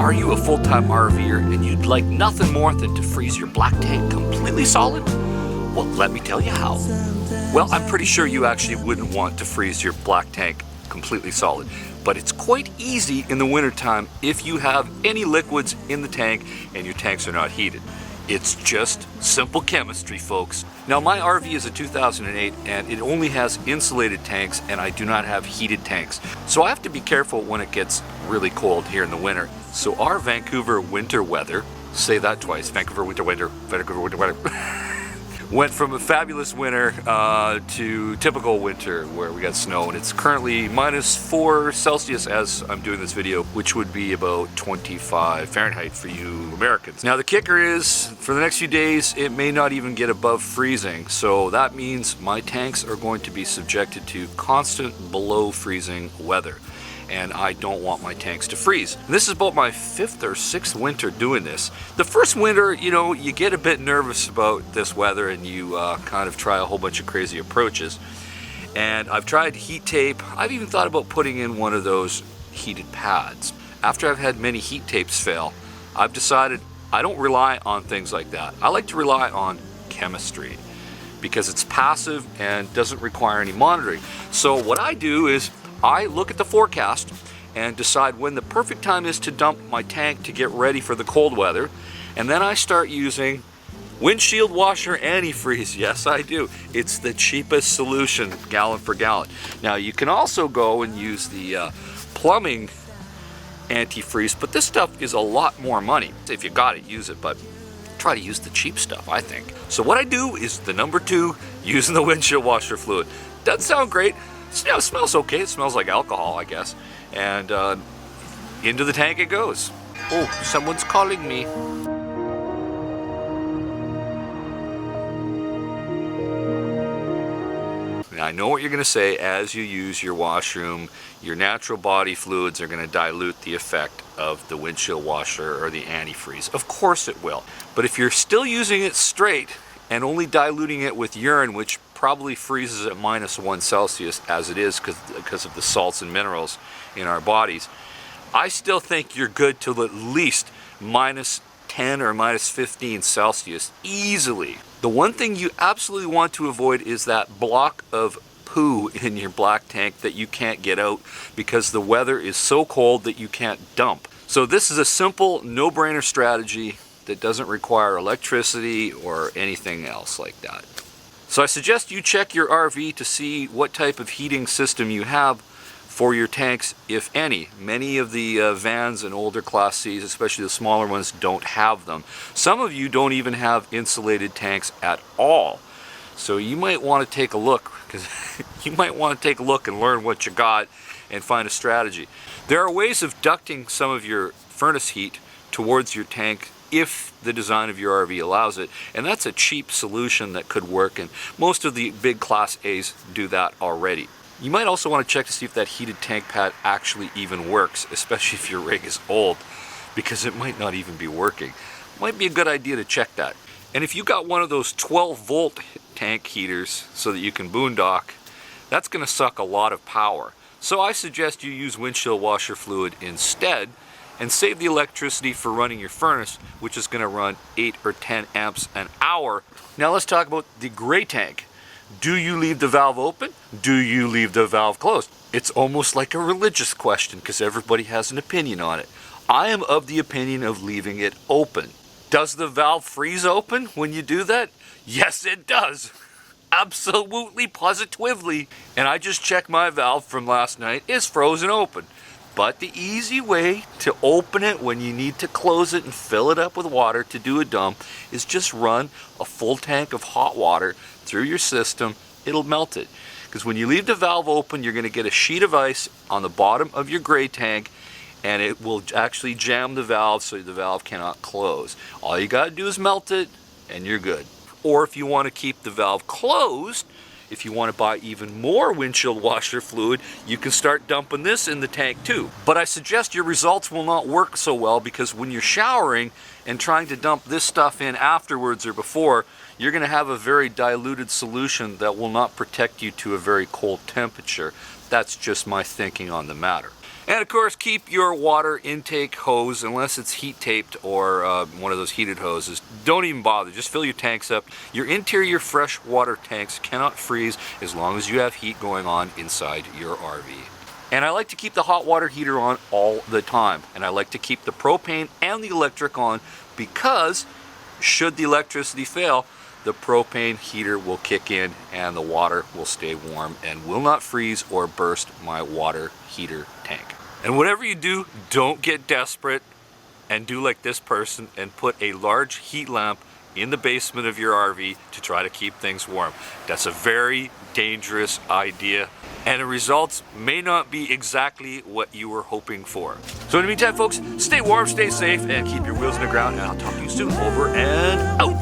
Are you a full-time RVer and you'd like nothing more than to freeze your black tank completely solid? Well, let me tell you how. Well, I'm pretty sure you actually wouldn't want to freeze your black tank completely solid, but it's quite easy in the wintertime if you have any liquids in the tank and your tanks are not heated. It's just simple chemistry, folks. Now, my RV is a 2008 and it only has insulated tanks, and I do not have heated tanks. So I have to be careful when it gets really cold here in the winter. So our Vancouver winter weather, say that twice, Vancouver winter, Vancouver winter weather, went from a fabulous winter to typical winter where we got snow, and it's currently -4 Celsius as I'm doing this video, which would be about 25 Fahrenheit for you Americans. Now the kicker is, for the next few days, it may not even get above freezing, so that means my tanks are going to be subjected to constant below freezing weather. And I don't want my tanks to freeze. This is about my 5th or 6th winter doing this. The first winter, you know, you get a bit nervous about this weather and you kind of try a whole bunch of crazy approaches. And I've tried heat tape. I've even thought about putting in one of those heated pads. After I've had many heat tapes fail, I've decided I don't rely on things like that. I like to rely on chemistry because it's passive and doesn't require any monitoring. So what I do is I look at the forecast and decide when the perfect time is to dump my tank to get ready for the cold weather, and then I start using windshield washer antifreeze. Yes, I do. It's the cheapest solution, gallon for gallon. Now you can also go and use the plumbing antifreeze, but this stuff is a lot more money. If you got it, use it, but try to use the cheap stuff, I think. So what I do is the number 2, using the windshield washer fluid. Doesn't sound great. You know, it smells okay. It smells like alcohol, I guess. And into the tank it goes. Oh, someone's calling me. Now, I know what you're going to say. As you use your washroom, your natural body fluids are going to dilute the effect of the windshield washer or the antifreeze. Of course it will. But if you're still using it straight and only diluting it with urine, which probably freezes at -1 Celsius as it is because of the salts and minerals in our bodies, I still think you're good till at least -10 or -15 Celsius easily. The one thing you absolutely want to avoid is that block of poo in your black tank that you can't get out because the weather is so cold that you can't dump. So this is a simple, no-brainer strategy that doesn't require electricity or anything else like that. So I suggest you check your RV to see what type of heating system you have for your tanks, if any. Many of the vans and older Class Cs, especially the smaller ones, don't have them. Some of you don't even have insulated tanks at all. So you might want to take a look, because you might want to take a look and learn what you got and find a strategy. There are ways of ducting some of your furnace heat towards your tank if the design of your RV allows it, and that's a cheap solution that could work, and most of the big Class A's do that already. You might also want to check to see if that heated tank pad actually even works, especially if your rig is old, because it might not even be working. Might be a good idea to check that. And if you got one of those 12-volt tank heaters so that you can boondock, that's going to suck a lot of power. So I suggest you use windshield washer fluid instead, and save the electricity for running your furnace, which is going to run 8 or 10 amps an hour. Now let's talk about the gray tank. Do you leave the valve open? Do you leave the valve closed? It's almost like a religious question because everybody has an opinion on it. I am of the opinion of leaving it open. Does the valve freeze open when you do that? Yes, it does. Absolutely, positively. And I just checked my valve from last night. It's frozen open. But the easy way to open it when you need to close it and fill it up with water to do a dump is just run a full tank of hot water through your system. It'll melt it. Because when you leave the valve open, you're going to get a sheet of ice on the bottom of your gray tank, and it will actually jam the valve so the valve cannot close. All you got to do is melt it, and you're good. Or if you want to keep the valve closed, if you want to buy even more windshield washer fluid, you can start dumping this in the tank too. But I suggest your results will not work so well because when you're showering and trying to dump this stuff in afterwards or before, you're going to have a very diluted solution that will not protect you to a very cold temperature. That's just my thinking on the matter. And of course, keep your water intake hose, unless it's heat taped or one of those heated hoses. Don't even bother, just fill your tanks up. Your interior fresh water tanks cannot freeze as long as you have heat going on inside your RV. And I like to keep the hot water heater on all the time. And I like to keep the propane and the electric on because should the electricity fail, the propane heater will kick in and the water will stay warm and will not freeze or burst my water heater tank. And whatever you do, don't get desperate and do like this person and put a large heat lamp in the basement of your RV to try to keep things warm. That's a very dangerous idea, and the results may not be exactly what you were hoping for. So in the meantime, folks, stay warm, stay safe, and keep your wheels in the ground, and I'll talk to you soon. Over and out.